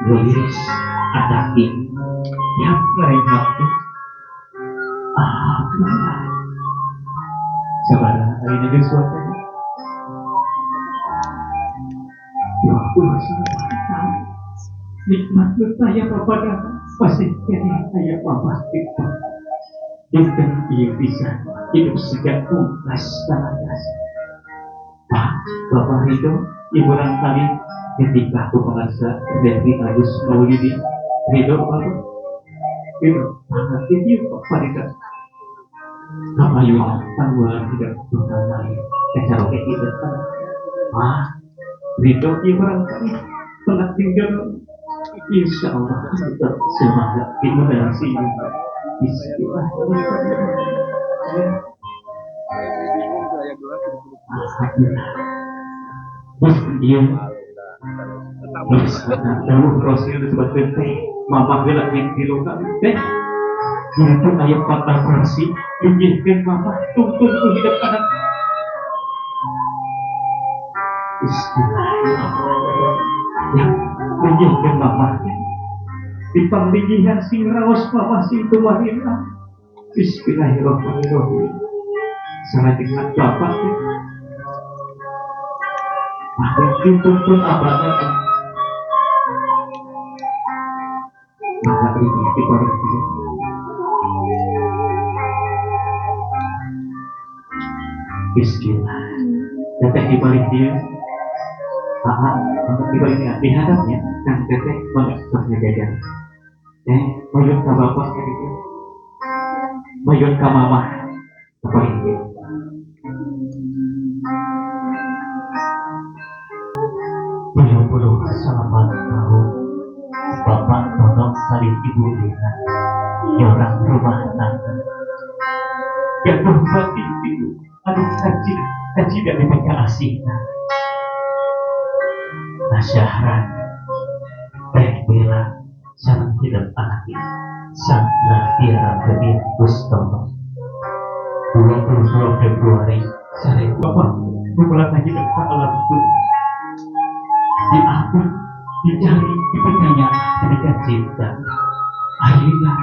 Gelis ataki yang ngerengake gimana sabarang hari ini suatu ya aku sangat tahu nikmat bertanya kepada pasti jadi saya papa itu dan ia bisa hidup sejak tuntas dan atas Pak Bapak itu ibu kali ketika aku merasa dari Agus Maulidi Ridho Bapak itu sangat tinggi pada apa yang tanggulan tidak berkali cara kayak gitu Ridho ibu kali sangat tinggal insya Allah tetap semangat di moderasi istilah dia jauh proses disebabkan teh mama gelak di lokal teh itu ayat patah kursi dibiarkan mama tuntun ke hidup anak istilah yang menjadikan mama di panggilan sing raos mama sing tumarina bismillahirrahmanirrahim sangat ingat bapak dituntun abadnya maka ini kita berdiri bismillah teteh dibalik dia dibalik dia dihadapnya dan teteh banyak jajan mayun ke bapak mayun ke mama dibalik dia puluh selamat tahun Bapak Todong Sari Ibu Dina orang rumah tangga yang berbakti itu aduh kaji dari mereka asingnya Nasyahran Teh Bela sang hidup anak Sandra Tiara Bedir Gustomo 22 Februari sore Bapak memulai lagi dekat alam itu diatur, dicari, dipetanya dengan cinta akhirnya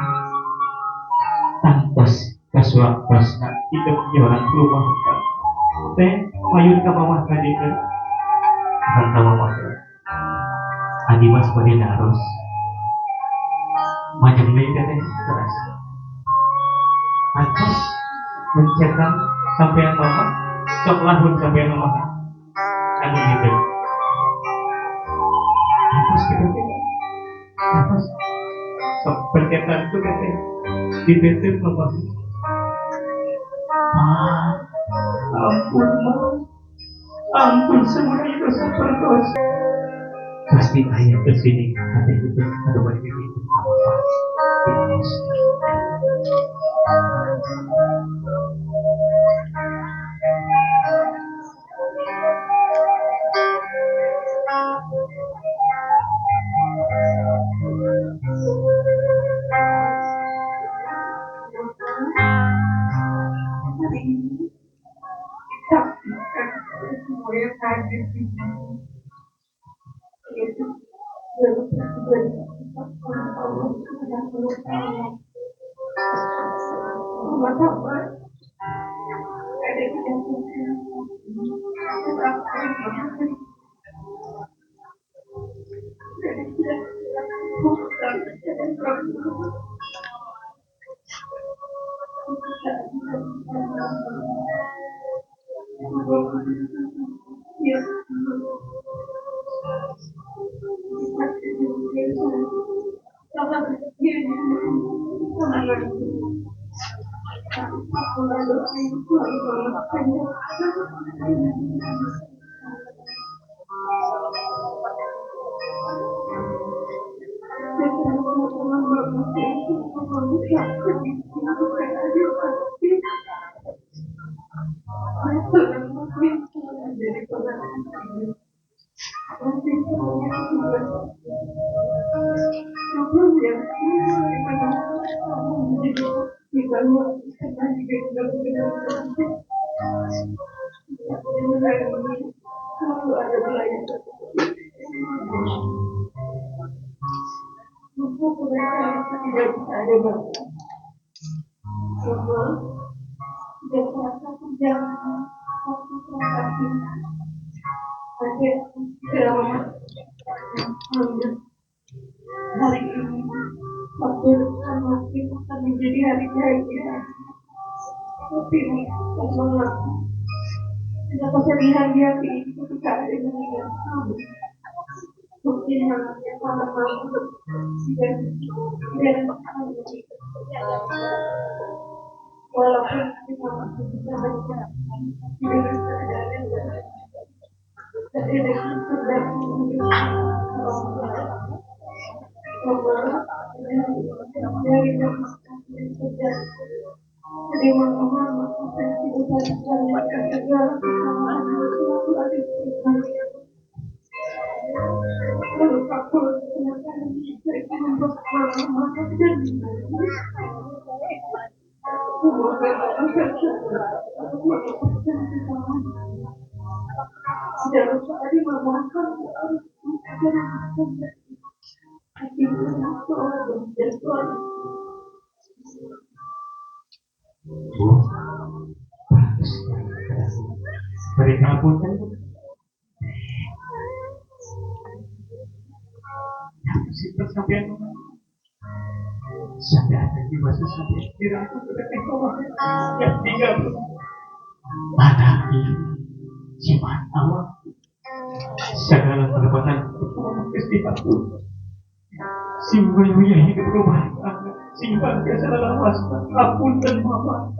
tanpas kasuak-kasuak hidup di orang rumah teh mayun ke mama tadi kan bukan ke mama adi mas pada harus macam ini kan terus terus mencetak sampai yang mama sok lahun sampai yang mama anu gitu terus gitu terus sok pencetak itu kan ditutup mama ampun semuanya dosa berdosa pasti ayah kesini hati itu ada banyak itu apa Hari ini waktu depan mungkin akan menjadi hari bahagia. Tapi tidak kesedihan di hati ini ketika ada yang mengingat kamu. Mungkin yang sangat mampu dan walaupun kita masih bisa berjalan dengan keadaan yang berbeda, tapi dengan sedang dari yang sedang jadi mohon kita menyelamatkan segala kesalahan suatu adik kalian. Lalu aku silakan kita membuat mata dan semoga jangan lupa tadi memakan hati seorang dan suami. Dari ngapunten siapa sampai ada di masa sampai kira itu yang tiga ada jimat awak segala perbuatan kesetiaan simpan yang hidup rumah simpan biasa dalam wasta apun dan mama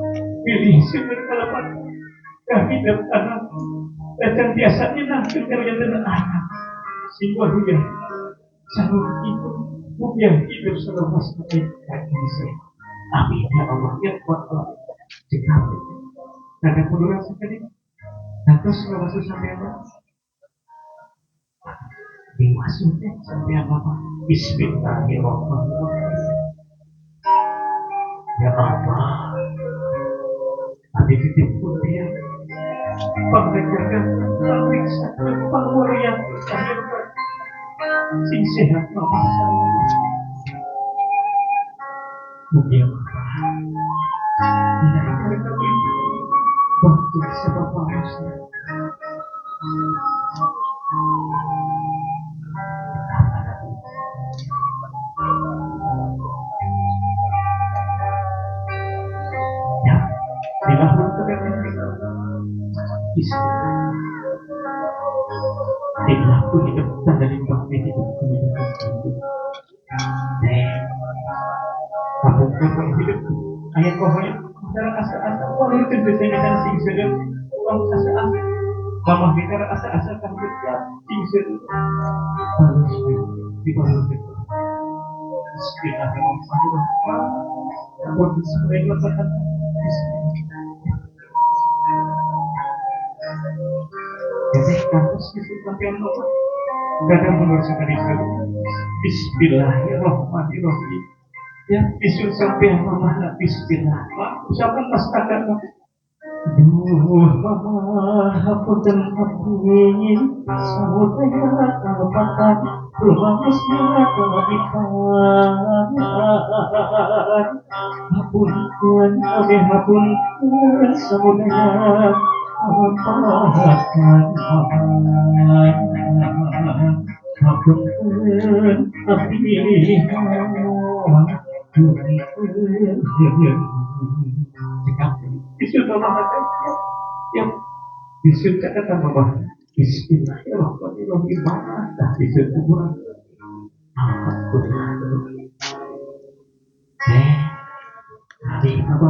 pilih simpan kalapan kami dan anak dan biasanya nanti kalian dan anak simpan hujan selalu itu hujan hidup dalam wasta kami amin ya Allah ya Allah jika ada penurunan sekali dan terus kalau sampai apa dimasukin sampai apa Bismillahirrahmanirrahim ya Allah ada titip pun dia pengajarkan periksa pengurian sing sehat mama saya mungkin apa tidak mereka waktu sebab manusia ya dilakukan dilakukan hidup tanda limbah hidup kemudian kapung hidup ayat pokoknya antara asa-asa orang itu biasanya kan sing sedang orang asa-asa mama kita asa-asa kan kerja sing sedang harus dibangun Bismillahirrahmanirrahim buat sampai letakkan jadi kasus itu sampai lupa kadang menurut sekali Bismillahirrahmanirrahim ya isu sampai mana Bismillah usahakan pastakan mama hapunten amin samudaya kapatan rumasnya kaitan hapunten ame hapunten samudaya kapatan hapunten amin isu nama yang isu catatan bahwa Bismillahirrahmanirrahim dah isu kuburan hari apa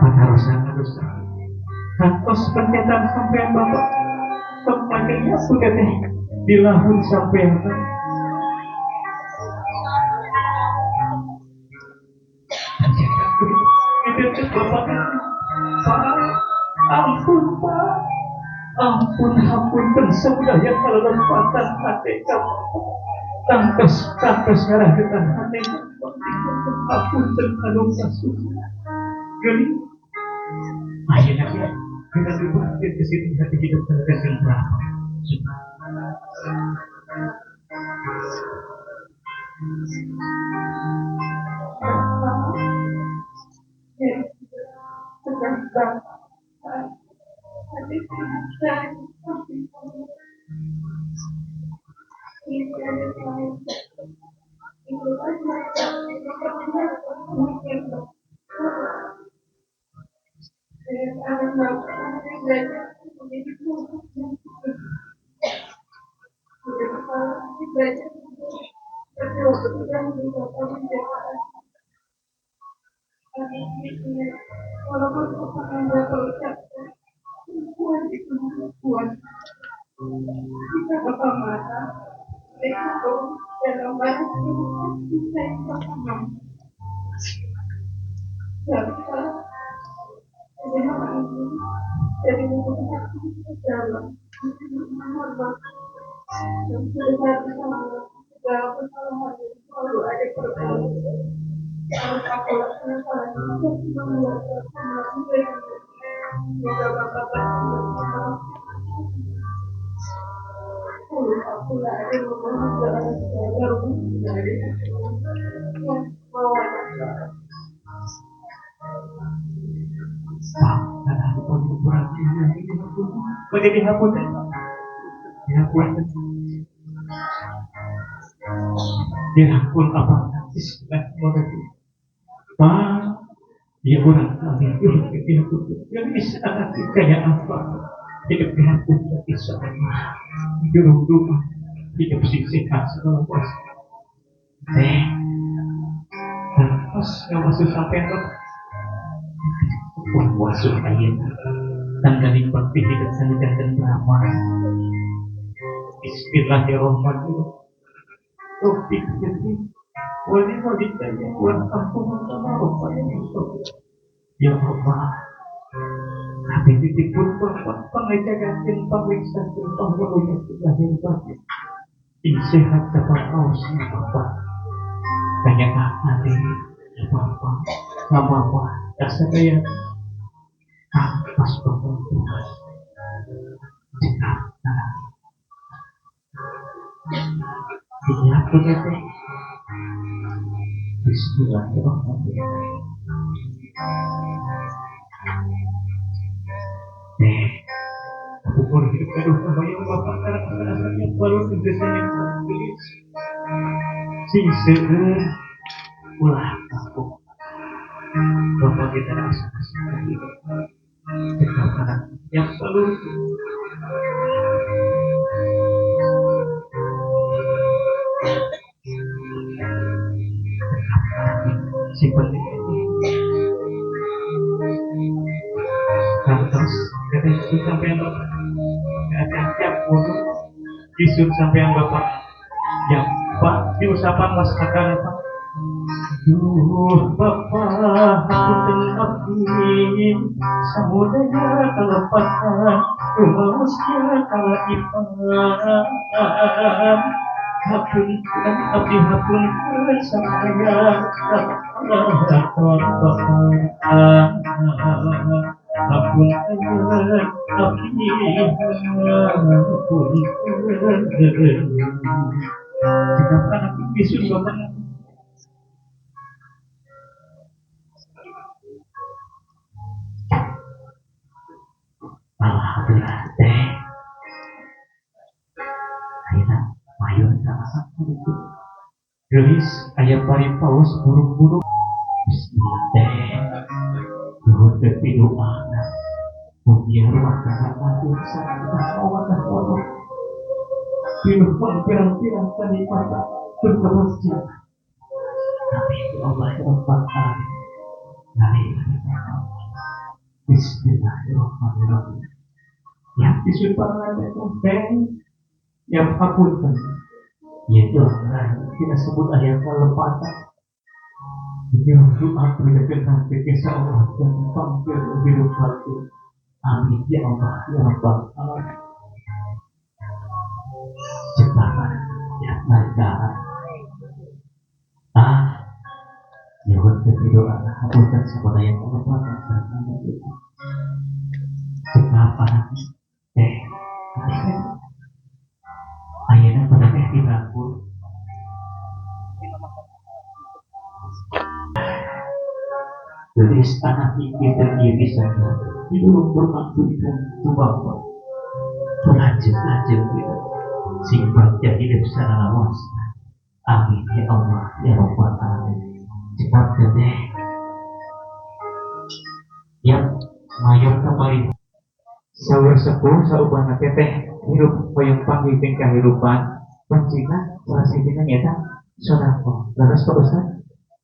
harus kantos pencetan sampai bapak tempatnya sudah dilahun sampai itu Bapak ampun Pak, ampun pensudahnya kalau lempatan hati kamu tangkas sekarang kita hati ampun terkadang masuk jadi akhirnya kita berbalik ke sini hati hidup kita yang berapa boleh dihapus dirangkul apa Bismillahirrahmanirrahim Pak dia kurang yang bisa kayak apa hidup dihapus bisa hidup rumah hidup sehat segala puas terus yang masuk sampai masuk aja tanggal seperti hidup saya dan drama Bismillahirrahmanirrahim topik jadi boleh mau ditanya buat ampunan sama apa ya Allah tapi titik pun pengajaran pemeriksaan penghulunya sudah hebat ini sehat dapat kaos apa banyak ada apa sama apa rasa kayak pas berkumpul ini aku kata Bismillahirrahmanirrahim aku boleh hidup aduh sama yang bapak karena yang baru intensanya tulis si seun ulah aku bapak kita rasa yang baru simpan kantos kata isut sampai yang bapak ada tiap foto isut sampai yang bapak yang pak diusapan masyarakat apa bapak aku terlebih samudaya kelepatan manusia kalah iman hapun abdi hapun samaya hapun abdi hapun kenapa aku bisu bapak alhamdulillah teh akhirnya mayun sama satu itu gelis ayam pari paus burung-burung bismillah teh nuhun teh pidu anak mugia ruang kasana biasa kita awakan Allah pinuh pirang-pirang tadi pada berkemasjid tapi Allah yang bakal dari Bismillahirrahmanirrahim yang disumpahkan itu yang hapunten yaitu kita sebut ayat lepatan yang doa berdekatan kisah Allah dan panggil hidup hati. Amin ya Allah ya Rabbal Alamin. Ciptaan ya mereka nyuhun berdoa hapunten sabada yang lepatan sareng itu ciptaan ayeuna pada di dapur tulis anak ini dan dia bisa hidup bermakbulkan tubawa pelajeng-lajeng kita singkat jadi hidup secara lawas. Amin ya Allah ya Rabbal Alamin. Cepat deh yang mayong kembali sawur sepuh saubana teteh hirup hoyong panggil kehidupan pancina salasina nyata sodako terus Pak Ustaz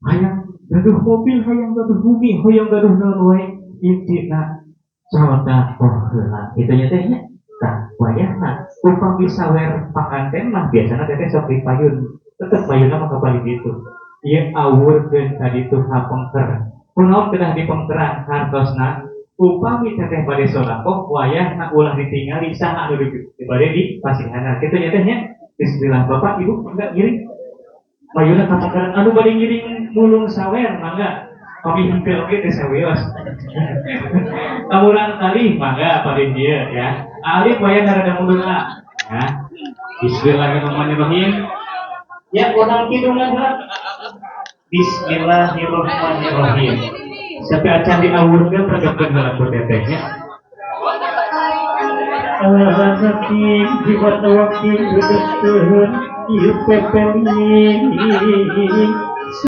hayang gaduh mobil hayang gaduh bumi hayang gaduh naon wae intina sodako heula itu nya teh nya tah wayahna upami sawer panganten mah biasana teteh sok dipayun tetep payunna mah kabali gitu ieu awurkeun ka ditu hapengker kunaon kedah dipengkeran hartosna upami teteh bade sodako wayahna ulah ditingali saha anu bade di pasihana kitu nya teh nya bismillah bapak ibu enggak ngiring payunna kapengkeran anu bade ngiring mulung sawer mangga kami hempel oge teh saweos kamuran kali mangga pada dia ya alif wayah rada mundurna ya bismillahirrahmanirrahim ya konang kidungan bismillahirrahmanirrahim sampai acan diawurkeun pergekeun heula ku tetehnya Al-Hakim jiwa tawakil udestun ieu pepeli